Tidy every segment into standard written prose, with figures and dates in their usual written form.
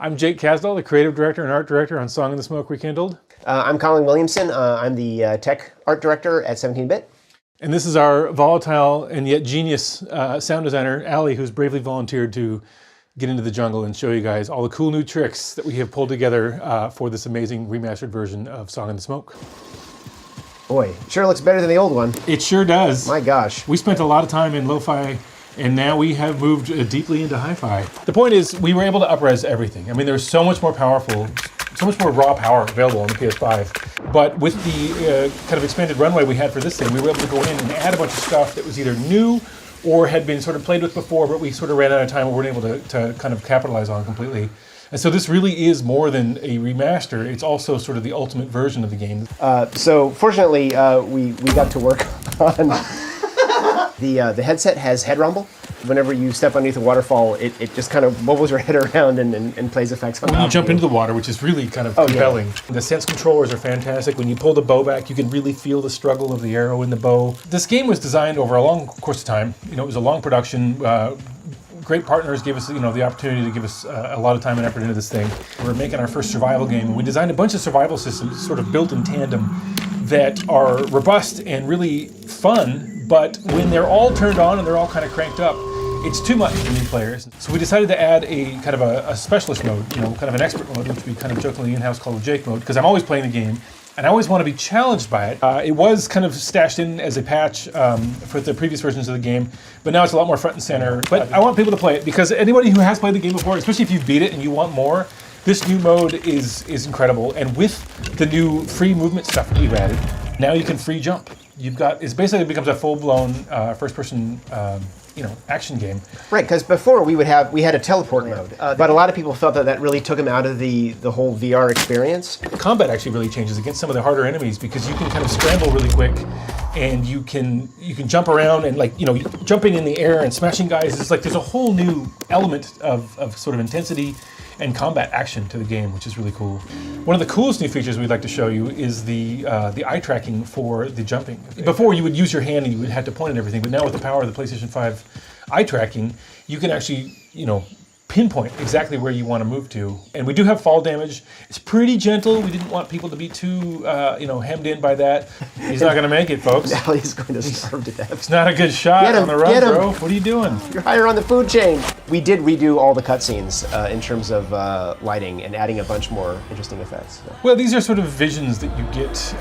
I'm Jake Kazdal, the creative director and art director on Song in the Smoke Rekindled. I'm Colin Williamson. I'm the tech art director at 17-Bit. And this is our volatile and yet genius sound designer, Ali, who's bravely volunteered to get into the jungle and show you guys all the cool new tricks that we have pulled together for this amazing remastered version of Song in the Smoke. Boy, sure looks better than the old one. It sure does. My gosh. We spent a lot of time in lo-fi, and now we have moved deeply into hi-fi. The point is, we were able to up-res everything. I mean, there's so much more powerful, so much more raw power available on the PS5. But with the kind of expanded runway we had for this thing, we were able to go in and add a bunch of stuff that was either new or had been sort of played with before, but we sort of ran out of time and weren't able to kind of capitalize on completely. And so this really is more than a remaster. It's also sort of the ultimate version of the game. So fortunately, we got to work on the headset has head rumble. Whenever you step underneath a waterfall, it just kind of wobbles your head around and plays effects on when you jump into the water, which is really kind of compelling. Yeah. The sense controllers are fantastic. When you pull the bow back, you can really feel the struggle of the arrow in the bow. This game was designed over a long course of time. You know, it was a long production. Great partners gave us, the opportunity to give us a lot of time and effort into this thing. We're making our first survival game. We designed a bunch of survival systems sort of built in tandem that are robust and really fun, but when they're all turned on and they're all kind of cranked up, it's too much for new players. So we decided to add a kind of a specialist mode, kind of an expert mode, which we kind of jokingly in-house call a Jake mode, because I'm always playing the game and I always want to be challenged by it. It was kind of stashed in as a patch for the previous versions of the game, but now it's a lot more front and center. But I want people to play it because anybody who has played the game before, especially if you beat it and you want more, this new mode is incredible. And with the new free movement stuff that we've added, now you can free jump. It basically becomes a full-blown first-person action game. Right, because before we had a teleport mode, but a lot of people felt that really took them out of the whole VR experience. Combat actually really changes against some of the harder enemies because you can kind of scramble really quick, and you can jump around and jumping in the air and smashing guys. It's like there's a whole new element of sort of intensity and combat action to the game, which is really cool. One of the coolest new features we'd like to show you is the eye tracking for the jumping. Before you would use your hand and you would have to point at everything, but now with the power of the PlayStation 5 eye tracking, you can actually, pinpoint exactly where you want to move to. And we do have fall damage. It's pretty gentle. We didn't want people to be too, hemmed in by that. He's not going to make it, folks. Now he's going to starve to death. It's not a good shot on the run, bro. What are you doing? You're higher on the food chain. We did redo all the cutscenes in terms of lighting and adding a bunch more interesting effects. So. Well, these are sort of visions that you get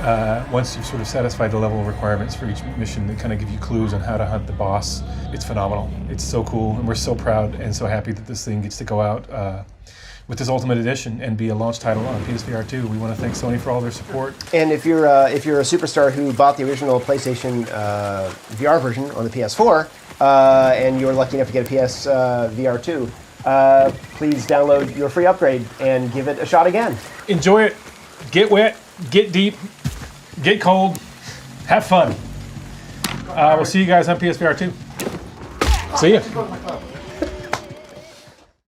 once you've sort of satisfied the level of requirements for each mission that kind of give you clues on how to hunt the boss. It's phenomenal. It's so cool, and we're so proud and so happy that this thing gets to go out with this Ultimate Edition and be a launch title on PS VR2. We want to thank Sony for all their support. And if you're a superstar who bought the original PlayStation VR version on the PS4 and you're lucky enough to get a PS VR2, please download your free upgrade and give it a shot again. Enjoy it. Get wet. Get deep. Get cold. Have fun. We'll see you guys on PS VR2. See ya.